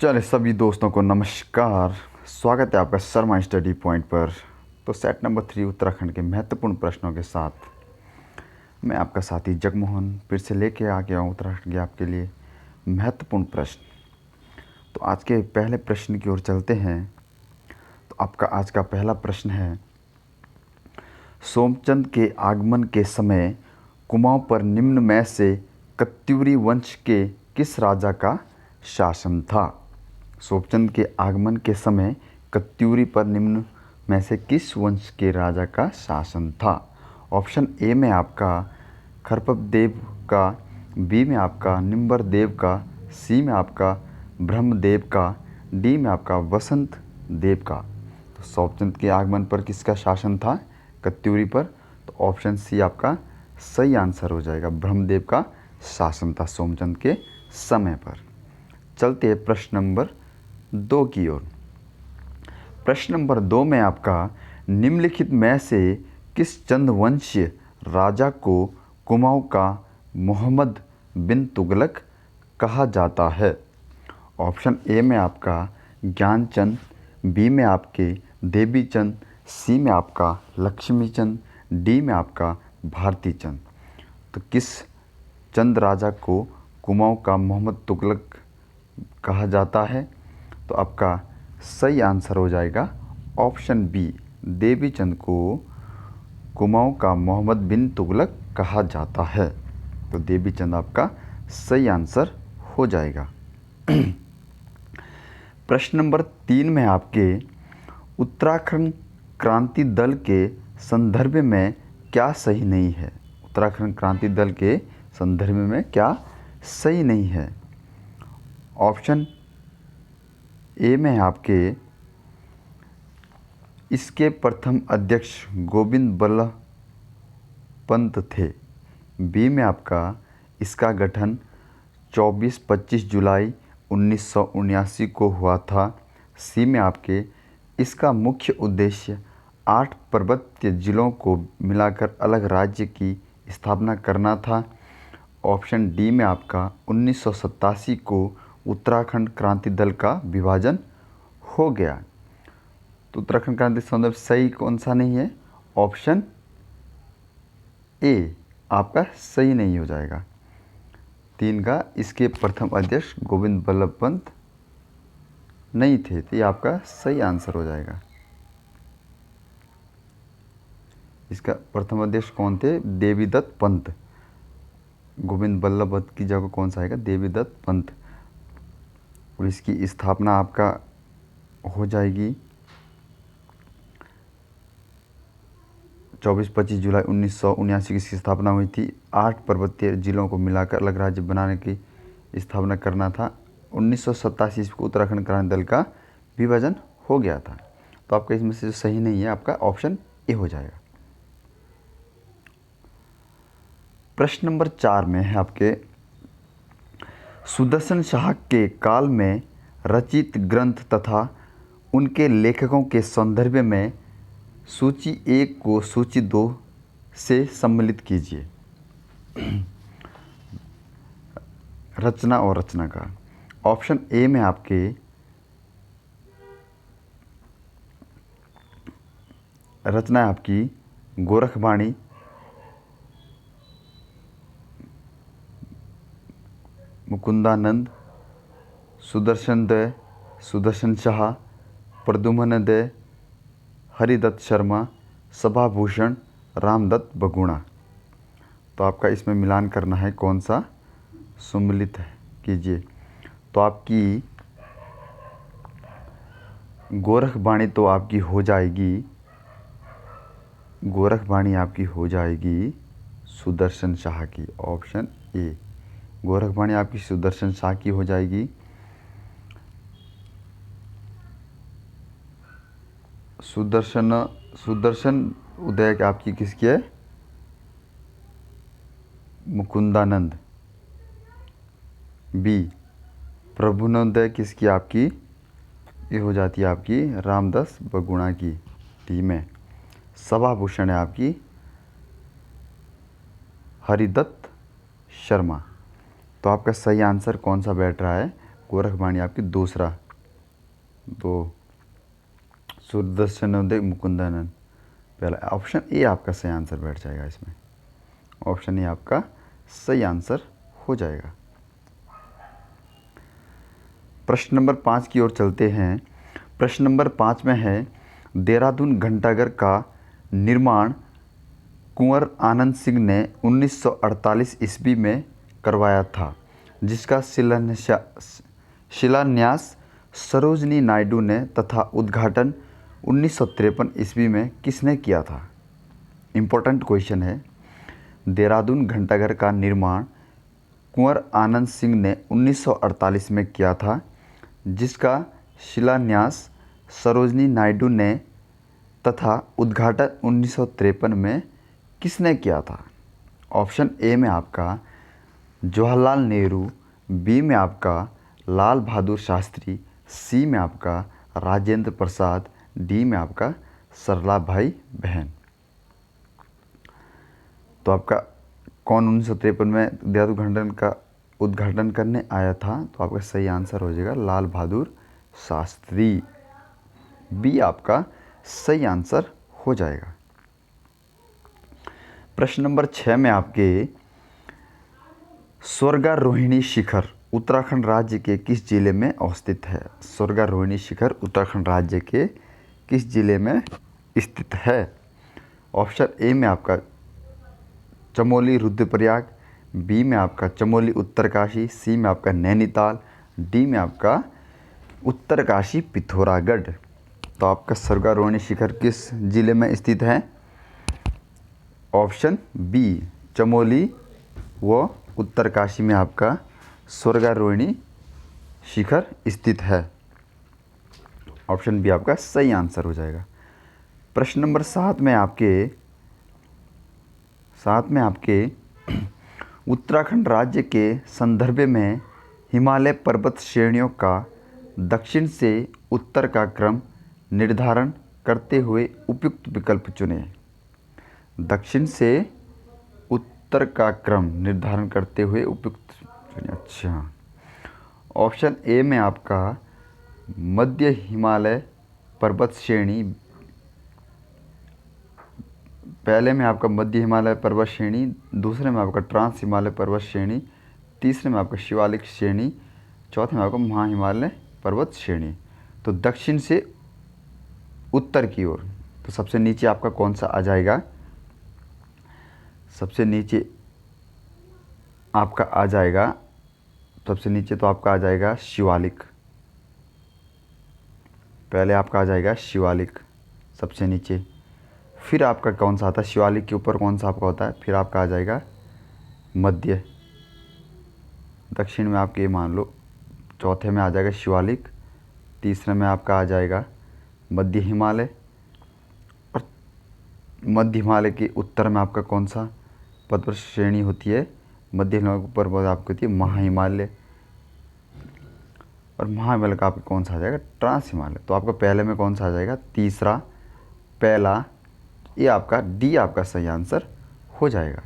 चलिए सभी दोस्तों को नमस्कार। स्वागत है आपका शर्मा स्टडी पॉइंट पर। तो सेट नंबर 3 उत्तराखंड के महत्वपूर्ण प्रश्नों के साथ मैं आपका साथी जगमोहन फिर से लेके आ गया हूँ उत्तराखंड के आपके लिए महत्वपूर्ण प्रश्न। तो आज के पहले प्रश्न की ओर चलते हैं। तो आपका आज का पहला प्रश्न है, सोमचंद के आगमन के समय कुमाऊं पर निम्न में से कत्यूरी वंश के किस राजा का शासन था? सोमचंद के आगमन के समय कत्यूरी पर निम्न में से किस वंश के राजा का शासन था? ऑप्शन ए में आपका खरपतदेव का, बी में आपका निम्बरदेव का, सी में आपका ब्रह्मदेव का, डी में आपका वसंत देव का। तो सोमचंद के आगमन पर किसका शासन था कत्यूरी पर? तो ऑप्शन सी आपका सही आंसर हो जाएगा। ब्रह्मदेव का शासन था सोमचंद के समय पर। चलते हैं प्रश्न नंबर 2 की ओर। प्रश्न नंबर 2 में आपका निम्नलिखित में से किस चंदवंशीय राजा को कुमाऊं का मोहम्मद बिन तुगलक कहा जाता है? ऑप्शन ए में आपका ज्ञानचंद, बी में आपके देवीचंद, सी में आपका लक्ष्मीचंद, डी में आपका भारतीचंद। तो किस चंद राजा को कुमाऊं का मोहम्मद तुगलक कहा जाता है? तो आपका सही आंसर हो जाएगा ऑप्शन बी, देवीचंद को कुमाऊं का मोहम्मद बिन तुगलक कहा जाता है। तो देवीचंद आपका सही आंसर हो जाएगा। प्रश्न नंबर 3 में आपके उत्तराखंड क्रांति दल के संदर्भ में क्या सही नहीं है? उत्तराखंड क्रांति दल के संदर्भ में क्या सही नहीं है? ऑप्शन ए में आपके इसके प्रथम अध्यक्ष गोविंद बल्लभ पंत थे, बी में आपका इसका गठन 24-25 जुलाई 1979 को हुआ था, सी में आपके इसका मुख्य उद्देश्य 8 पर्वतीय जिलों को मिलाकर अलग राज्य की स्थापना करना था, ऑप्शन डी में आपका 1987 को उत्तराखंड क्रांति दल का विभाजन हो गया। तो उत्तराखंड क्रांति संदर्भ सही कौन सा नहीं है? ऑप्शन ए आपका सही नहीं हो जाएगा। 3 का इसके प्रथम अध्यक्ष गोविंद बल्लभ पंत नहीं थे, तो ये आपका सही आंसर हो जाएगा। इसका प्रथम अध्यक्ष कौन थे? देवीदत्त पंत। गोविंद बल्लभ पंत की जगह कौन सा आएगा? देवीदत्त पंत। और इसकी स्थापना आपका हो जाएगी 24-25 जुलाई 1979 की इसकी स्थापना हुई थी। 8 पर्वतीय जिलों को मिलाकर अलग राज्य बनाने की स्थापना करना था। 1987 को उत्तराखंड क्रांति दल का विभाजन हो गया था। तो आपका इसमें से जो सही नहीं है आपका ऑप्शन ए हो जाएगा। प्रश्न नंबर 4 में है आपके सुदर्शन शाह के काल में रचित ग्रंथ तथा उनके लेखकों के संदर्भ में सूची 1 को सूची 2 से सम्मिलित कीजिए। रचना और रचनाकार। ऑप्शन ए में आपके रचना है आपकी गोरखबाणी, मुकुंदानंद, सुदर्शन दय, सुदर्शन शाह, प्रद्युम्न दय, हरिदत्त शर्मा, सभाभूषण, रामदत्त बगुणा। तो आपका इसमें मिलान करना है, कौन सा सम्मिलित है कीजिए। तो आपकी गोरखबाणी तो आपकी हो जाएगी, गोरखबाणी आपकी हो जाएगी सुदर्शन शाह की। ऑप्शन ए, गोरखबाणी आपकी सुदर्शन शाह की हो जाएगी। सुदर्शन उदय आपकी किसकी है? मुकुंदानंद। बी, प्रभुनोदय किसकी आपकी? ये हो जाती है आपकी रामदास बगुणा की। डी में सभाभूषण है आपकी हरिदत्त शर्मा। तो आपका सही आंसर कौन सा बैठ रहा है? गोरखवाणी आपकी दूसरा, दो सुदर्शनोदय मुकुंदानंद पहला। ऑप्शन ए आपका सही आंसर बैठ जाएगा इसमें, ऑप्शन ए आपका सही आंसर हो जाएगा। प्रश्न नंबर 5 की ओर चलते हैं। प्रश्न नंबर 5 में है, देहरादून घंटाघर का निर्माण कुंवर आनंद सिंह ने 1948 ईस्वी में करवाया था, जिसका शिलान्यास सरोजनी नायडू ने तथा उद्घाटन 1953 ईस्वी में किसने किया था। इम्पोर्टेंट क्वेश्चन है। देहरादून घंटाघर का निर्माण कुंवर आनंद सिंह ने 1948 में किया था, जिसका शिलान्यास सरोजनी नायडू ने तथा उद्घाटन 1953 में किसने किया था। ऑप्शन ए में आपका जवाहरलाल नेहरू, बी में आपका लाल बहादुर शास्त्री, सी में आपका राजेंद्र प्रसाद, डी में आपका सरला भाई बहन। तो आपका कौन 1953 में देहरादून घंटाघर का उद्घाटन करने आया था, तो आपका सही आंसर हो जाएगा लाल बहादुर शास्त्री, बी आपका सही आंसर हो जाएगा। प्रश्न नंबर 6 में आपके स्वर्गारोहिणी शिखर उत्तराखंड राज्य के किस जिले में अवस्थित है। स्वर्गारोहिणी शिखर उत्तराखंड राज्य के किस जिले में स्थित है। ऑप्शन ए में आपका चमोली रुद्रप्रयाग, बी में आपका चमोली उत्तरकाशी, सी में आपका नैनीताल, डी में आपका उत्तरकाशी पिथौरागढ़। तो आपका स्वर्गारोहिणी शिखर किस जिले में स्थित है। ऑप्शन बी चमोली व उत्तरकाशी में आपका स्वर्गारोहिणी शिखर स्थित है। ऑप्शन बी आपका सही आंसर हो जाएगा। प्रश्न नंबर 7 में आपके उत्तराखंड राज्य के संदर्भ में हिमालय पर्वत श्रेणियों का दक्षिण से उत्तर का क्रम निर्धारण करते हुए उपयुक्त विकल्प चुनें। दक्षिण से उत्तर का क्रम निर्धारण करते हुए उपयुक्त चुनें। अच्छा, ऑप्शन ए में आपका मध्य हिमालय पर्वत श्रेणी, पहले में आपका मध्य हिमालय पर्वत श्रेणी, दूसरे में आपका ट्रांस हिमालय पर्वत श्रेणी, तीसरे में आपका शिवालिक श्रेणी, चौथे में आपका महा हिमालय पर्वत श्रेणी। तो दक्षिण से उत्तर की ओर, तो सबसे नीचे आपका कौन सा आ जाएगा। सबसे नीचे आपका आ जाएगा, सबसे नीचे तो आपका आ जाएगा शिवालिक। पहले आपका आ जाएगा शिवालिक सबसे नीचे, फिर आपका कौन सा आता है, शिवालिक के ऊपर कौन सा आपका होता है, फिर आपका आ जाएगा मध्य। दक्षिण में आपके मान लो चौथे में आ जाएगा शिवालिक, तीसरे में आपका आ जाएगा मध्य हिमालय, और मध्य हिमालय के उत्तर में आपका कौन सा पर्वत श्रेणी होती है। मध्य हिमालय के ऊपर आपकी होती है महा हिमालय, और महा हिमालय का आपका कौन सा आ जाएगा ट्रांस हिमालय। तो आपका पहले में कौन सा आ जाएगा, तीसरा, पहला, ये आपका डी आपका सही आंसर हो जाएगा।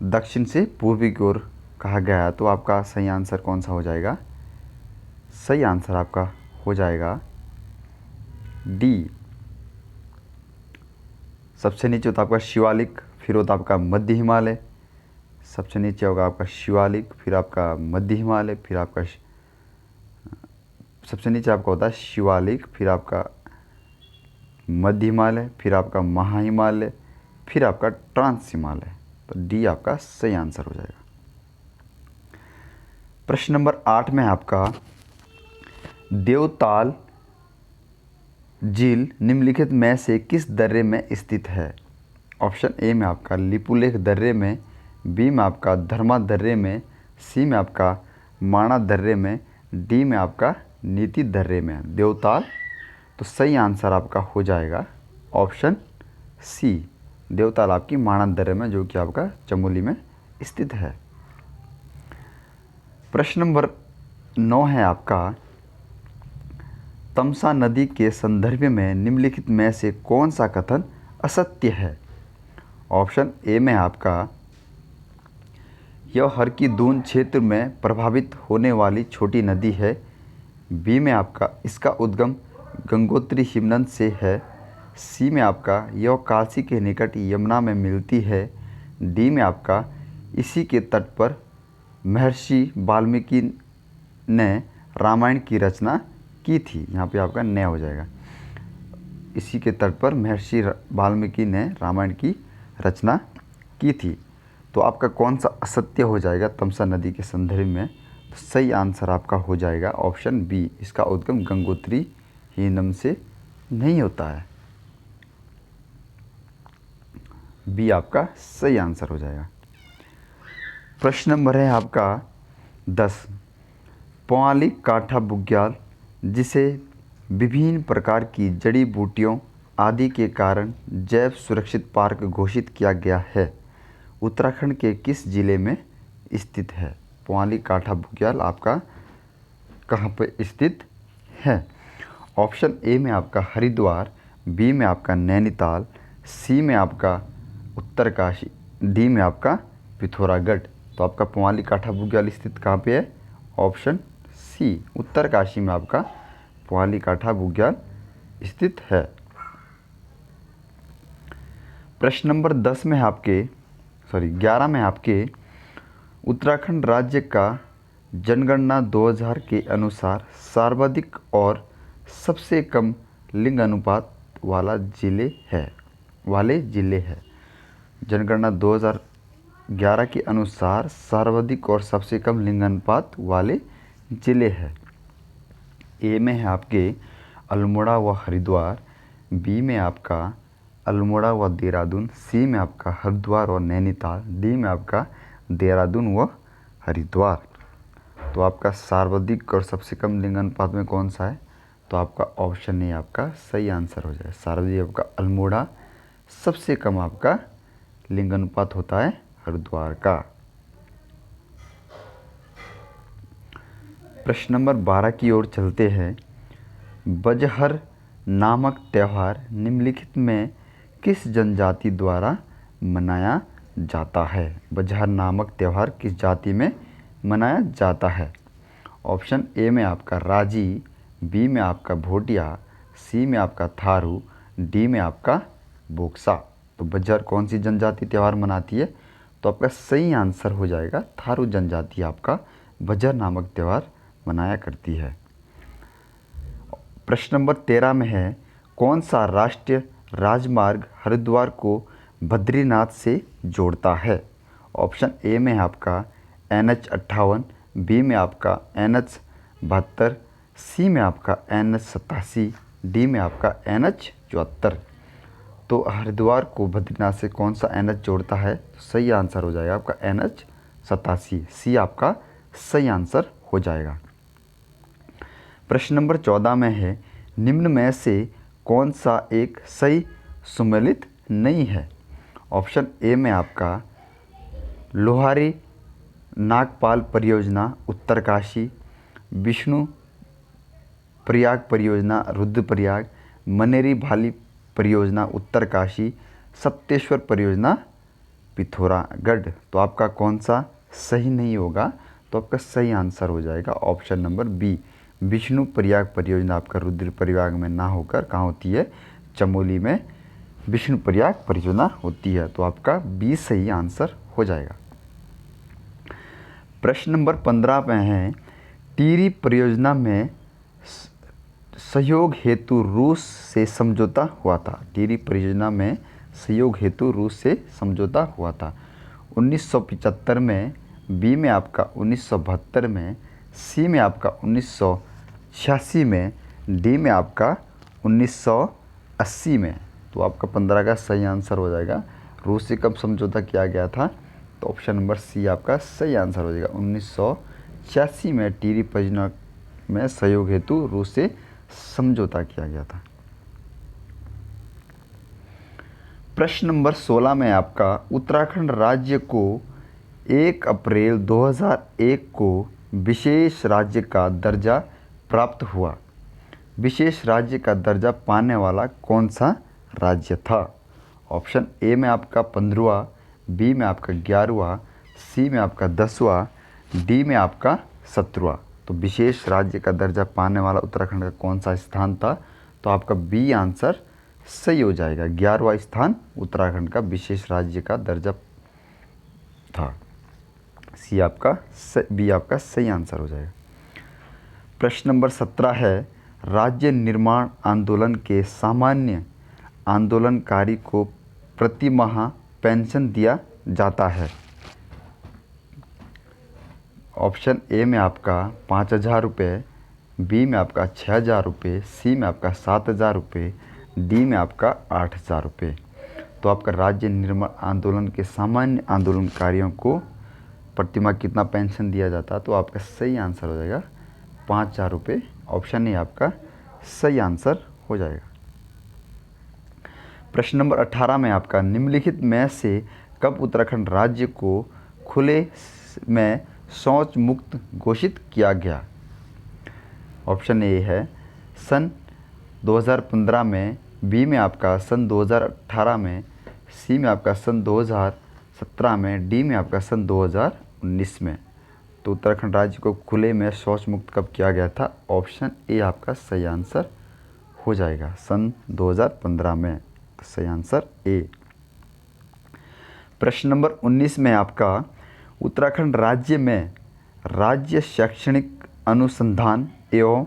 दक्षिण से पूर्वी की ओर कहा गया है, तो आपका सही आंसर कौन सा हो जाएगा। सही आंसर आपका हो जाएगा डी। सबसे नीचे होता आपका शिवालिक, फिर होता आपका मध्य हिमालय, सबसे नीचे होगा आपका शिवालिक, फिर आपका मध्य हिमालय, फिर आपका सबसे नीचे आपका होता है शिवालिक, फिर आपका मध्य हिमालय, फिर आपका महा हिमालय, फिर आपका ट्रांस हिमालय। तो डी आपका सही आंसर हो जाएगा। प्रश्न नंबर 8 में आपका देवताल झील निम्नलिखित में से किस दर्रे में स्थित है। ऑप्शन ए में आपका लिपुलेख दर्रे में, बी में आपका धर्मा दर्रे में, सी में आपका माणा दर्रे में, डी में आपका नीति दर्रे में। देवताल, तो सही आंसर आपका हो जाएगा ऑप्शन सी, देवताल आपकी माणा दर्रे में, जो कि आपका चमोली में स्थित है। प्रश्न नंबर 9 है आपका तमसा नदी के संदर्भ में निम्नलिखित में से कौन सा कथन असत्य है। ऑप्शन ए में आपका यह हर की दून क्षेत्र में प्रभावित होने वाली छोटी नदी है। बी में आपका इसका उद्गम गंगोत्री हिमनद से है। सी में आपका यह काशी के निकट यमुना में मिलती है। डी में आपका इसी के तट पर महर्षि वाल्मीकि ने रामायण की रचना की थी। यहाँ पे आपका न हो जाएगा। इसी के तट पर महर्षि वाल्मीकि ने रामायण की रचना की थी। तो आपका कौन सा असत्य हो जाएगा तमसा नदी के संदर्भ में? तो सही आंसर आपका हो जाएगा ऑप्शन बी, इसका उद्गम गंगोत्री हिमनद से नहीं होता है। बी आपका सही आंसर हो जाएगा। प्रश्न नंबर है आपका 10। पौआली काठा बुग्याल, जिसे विभिन्न प्रकार की जड़ी बूटियों आदि के कारण जैव सुरक्षित पार्क घोषित किया गया है, उत्तराखंड के किस जिले में स्थित है? पौआली काठा बुग्याल आपका कहाँ पर स्थित है? ऑप्शन ए में आपका हरिद्वार, बी में आपका नैनीताल, सी में आपका उत्तरकाशी, डी में आपका पिथौरागढ़। तो आपका पौआली काठा बुग्याल स्थित कहाँ पे है? ऑप्शन सी, उत्तरकाशी में आपका पौआली काठा बुग्याल स्थित है। प्रश्न नंबर 11 में आपके उत्तराखंड राज्य का जनगणना 2000 के अनुसार सर्वाधिक और सबसे कम लिंग अनुपात वाले जिले है। जनगणना 2011 के अनुसार सर्वाधिक और सबसे कम लिंग अनुपात वाले जिले हैं। ए में है आपके अल्मोड़ा व हरिद्वार, बी में आपका अल्मोड़ा व देहरादून, सी में आपका हरिद्वार और नैनीताल, डी में आपका देहरादून व हरिद्वार। तो आपका सर्वाधिक और सबसे कम लिंग अनुपात में कौन सा है? तो आपका ऑप्शन ए आपका सही आंसर हो जाए। सर्वाधिक आपका अल्मोड़ा, सबसे कम आपका लिंग अनुपात होता है हरिद्वार का। प्रश्न नंबर 12 की ओर चलते हैं। बजहर नामक त्यौहार निम्नलिखित में किस जनजाति द्वारा मनाया जाता है? बजहर नामक त्यौहार किस जाति में मनाया जाता है? ऑप्शन ए में आपका राजी, बी में आपका भोटिया, सी में आपका थारू, डी में आपका बोक्सा। तो बजहर कौन सी जनजाति त्यौहार मनाती है? तो आपका सही आंसर हो जाएगा थारू जनजाति आपका बजहर नामक त्यौहार मनाया करती है। प्रश्न नंबर 13 में है, कौन सा राष्ट्रीय राजमार्ग हरिद्वार को बद्रीनाथ से जोड़ता है? ऑप्शन ए में आपका NH58, बी में आपका NH72, सी में आपका NH87, डी में आपका NH74। तो हरिद्वार को बद्रीनाथ से कौन सा NH जोड़ता है? तो सही आंसर हो जाएगा आपका NH87, सी आपका सही आंसर हो जाएगा। प्रश्न नंबर 14 में है, निम्न में से कौन सा एक सही सुमेलित नहीं है? ऑप्शन ए में आपका लोहारी नागपाल परियोजना उत्तरकाशी, विष्णु प्रयाग परियोजना रुद्रप्रयाग, मनेरी भाली परियोजना उत्तरकाशी, सप्तेश्वर परियोजना पिथौरागढ़। तो आपका कौन सा सही नहीं होगा? तो आपका सही आंसर हो जाएगा option number B, Vishnuprayag परियोजना आपका रुद्रप्रयाग में ना होकर कहाँ होती है? चमोली में विष्णु प्रयाग परियोजना होती है। तो आपका बी सही आंसर हो जाएगा। प्रश्न नंबर 15 में है, टिहरी परियोजना में सहयोग हेतु रूस से समझौता हुआ था। टिहरी परियोजना में सहयोग हेतु रूस से समझौता हुआ था 1975 में, बी में आपका 1972 में, सी में आपका 1986 में, डी में आपका 1980 में। तो आपका 15 का सही आंसर हो जाएगा। रूस से कब समझौता किया गया था? तो ऑप्शन नंबर सी आपका सही आंसर हो जाएगा। 1986 में टिहरी परियोजना में सहयोग हेतु रूस से समझौता किया गया था। प्रश्न नंबर 16 में आपका उत्तराखंड राज्य को 1 अप्रैल 2001 को विशेष राज्य का दर्जा प्राप्त हुआ। विशेष राज्य का दर्जा पाने वाला कौन सा राज्य था? ऑप्शन ए में आपका 15वां, बी में आपका 11वां, सी में आपका 10वां, डी में आपका 17वां। तो विशेष राज्य का दर्जा पाने वाला उत्तराखंड का कौन सा स्थान था? तो आपका बी आंसर सही हो जाएगा। 11वां स्थान उत्तराखंड का विशेष राज्य का दर्जा था। बी आपका सही आंसर हो जाएगा। प्रश्न नंबर 17 है, राज्य निर्माण आंदोलन के सामान्य आंदोलनकारी को प्रति माह पेंशन दिया जाता है। ऑप्शन ए में आपका 5,000 रुपये, बी में आपका 6,000 रुपये, सी में आपका 7,000 रुपये, डी में आपका 8,000 रुपये। तो आपका राज्य निर्माण आंदोलन के सामान्य आंदोलनकारियों को प्रतिमाह कितना पेंशन दिया जाता है? तो आपका सही आंसर हो जाएगा 5,000 रुपये। ऑप्शन ए आपका सही आंसर हो जाएगा। प्रश्न नंबर 18 में आपका निम्नलिखित में से कब उत्तराखंड राज्य को खुले में शौच मुक्त घोषित किया गया? ऑप्शन ए है सन 2015 में, बी में आपका सन 2018 में, सी में आपका सन 2017 में, डी में आपका सन 2019 में। तो उत्तराखंड राज्य को खुले में शौच मुक्त कब किया गया था? ऑप्शन ए आपका सही आंसर हो जाएगा, सन 2015 में। तो सही आंसर ए। प्रश्न नंबर 19 में आपका उत्तराखंड राज्य में राज्य शैक्षणिक अनुसंधान एवं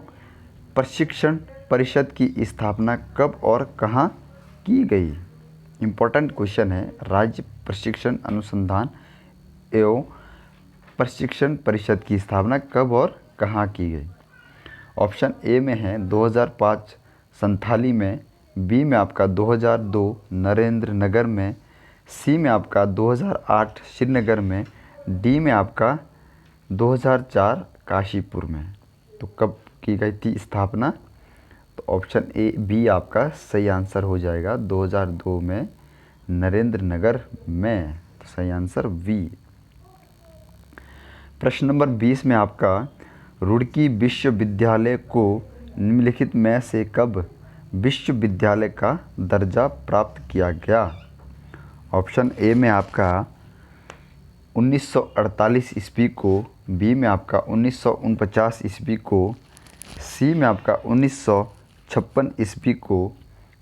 प्रशिक्षण परिषद की स्थापना कब और कहाँ की गई? इम्पोर्टेंट क्वेश्चन है। राज्य प्रशिक्षण अनुसंधान एवं प्रशिक्षण परिषद की स्थापना कब और कहाँ की गई? ऑप्शन ए में है 2005 संथाली में, बी में आपका 2002 नरेंद्र नगर में, सी में आपका 2008 श्रीनगर में, डी में आपका 2004 काशीपुर में। तो कब की गई थी स्थापना? तो ऑप्शन ए बी आपका सही आंसर हो जाएगा, 2002 में नरेंद्र नगर में। तो सही आंसर बी। प्रश्न नंबर 20 में आपका रुड़की विश्वविद्यालय को निम्नलिखित में से कब विश्वविद्यालय का दर्जा प्राप्त किया गया? ऑप्शन ए में आपका 1948 ईस्वी को, बी में आपका 1949 ईस्वी को, सी में आपका 1956 ईस्वी को,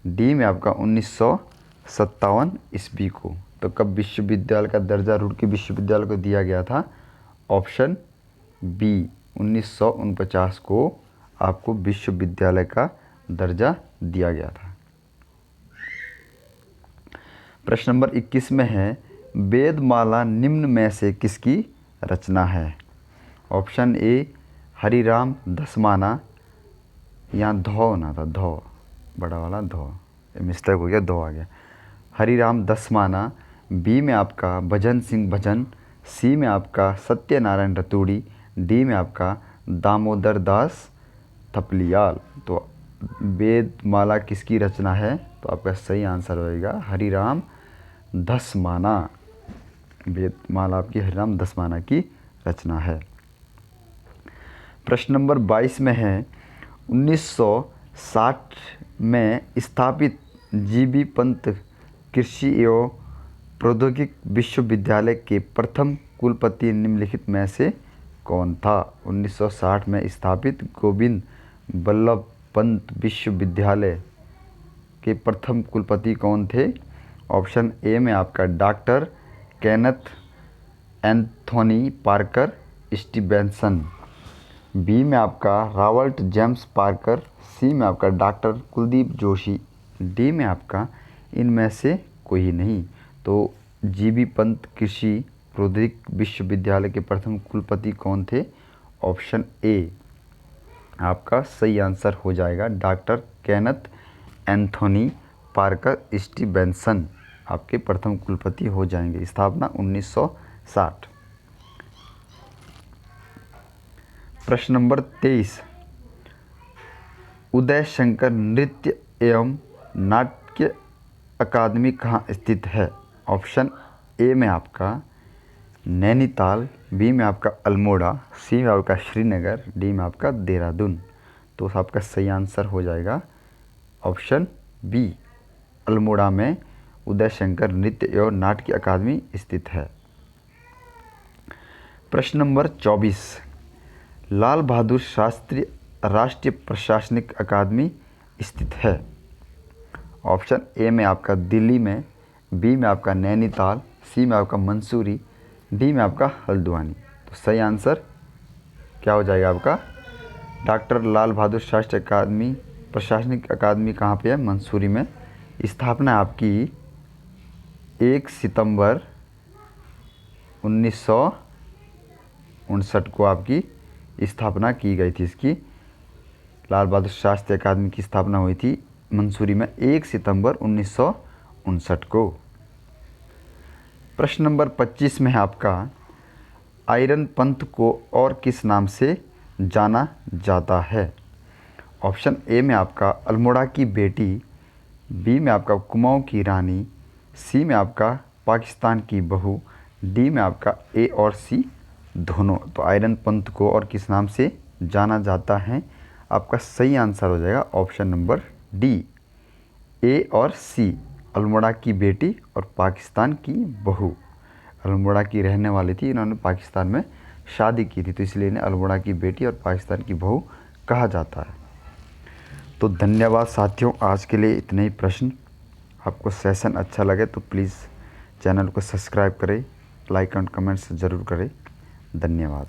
डी में आपका 1957 ईस्वी को। तो कब विश्वविद्यालय का दर्जा रुड़की विश्वविद्यालय को दिया गया था? ऑप्शन बी 1949 को आपको विश्वविद्यालय का दर्जा दिया गया था। प्रश्न नंबर 21 में है, वेदमाला निम्न में से किसकी रचना है? ऑप्शन ए हरिराम दसमाना, यहाँ धौ होना था, धौ बड़ा वाला धौ, मिस्टेक हो गया, धौ आ गया। हरिराम दसमाना, बी में आपका भजन सिंह भजन, सी में आपका सत्यनारायण रतूड़ी, डी में आपका दामोदर दास थपलियाल। तो वेदमाला किसकी रचना है? तो आपका सही आंसर होएगा हरिराम दसमाना। वेदमाला आपकी हरिराम दसमाना की रचना है। प्रश्न नंबर 22 में है, 1960 में स्थापित जीबी पंत कृषि एवं प्रौद्योगिक विश्वविद्यालय के प्रथम कुलपति निम्नलिखित में से कौन था? 1960 में स्थापित गोविंद बल्लभ पंत विश्वविद्यालय के प्रथम कुलपति कौन थे? ऑप्शन ए में आपका doctor Kenneth Anthony Parker Stevenson, B में आपका रॉबर्ट जेम्स पार्कर, सी में आपका डॉक्टर कुलदीप जोशी, डी में आपका इनमें से कोई नहीं। तो जीबी पंत कृषि प्रौद्योगिक विश्वविद्यालय के प्रथम कुलपति कौन थे? ऑप्शन ए आपका सही आंसर हो जाएगा, doctor Kenneth Anthony Parker Stevenson आपके प्रथम कुलपति हो जाएंगे। स्थापना 1960। प्रश्न नंबर 23, उदय शंकर नृत्य एवं नाट्य अकादमी कहाँ स्थित है? ऑप्शन ए में आपका नैनीताल, बी में आपका अल्मोड़ा, सी में आपका श्रीनगर, डी में आपका देहरादून। तो आपका सही आंसर हो जाएगा ऑप्शन बी, अल्मोड़ा में उदय शंकर नृत्य एवं नाट्य अकादमी स्थित है। प्रश्न नंबर 24, लाल बहादुर शास्त्री राष्ट्रीय प्रशासनिक अकादमी स्थित है। ऑप्शन ए में आपका दिल्ली में, बी में आपका नैनीताल, सी में आपका मंसूरी, डी में आपका हल्द्वानी। तो सही आंसर क्या हो जाएगा आपका? डॉक्टर लाल बहादुर शास्त्री अकादमी प्रशासनिक अकादमी कहाँ पे है? मंसूरी में। स्थापना आपकी 1 सितंबर 1959 को आपकी स्थापना की गई थी। इसकी लाल बहादुर शास्त्री अकादमी की स्थापना हुई थी मंसूरी में 1 सितंबर 1959 को। प्रश्न नंबर 25 में है आपका, आयरन पंथ को और किस नाम से जाना जाता है? ऑप्शन ए में आपका अल्मोड़ा की बेटी, बी में आपका कुमाऊं की रानी, सी में आपका पाकिस्तान की बहू, डी में आपका ए और सी दोनों। तो आयरन पंथ को और किस नाम से जाना जाता है? आपका सही आंसर हो जाएगा ऑप्शन नंबर डी, ए और सी, अल्मोड़ा की बेटी और पाकिस्तान की बहू। अल्मोड़ा की रहने वाली थी, इन्होंने पाकिस्तान में शादी की थी, तो इसलिए इन्हें अल्मोड़ा की बेटी और पाकिस्तान की बहू कहा जाता है। तो धन्यवाद साथियों, आज के लिए इतने ही प्रश्न। आपको सेशन अच्छा लगे तो प्लीज़ चैनल को सब्सक्राइब करें, लाइक एंड कमेंट्स ज़रूर करें। धन्यवाद।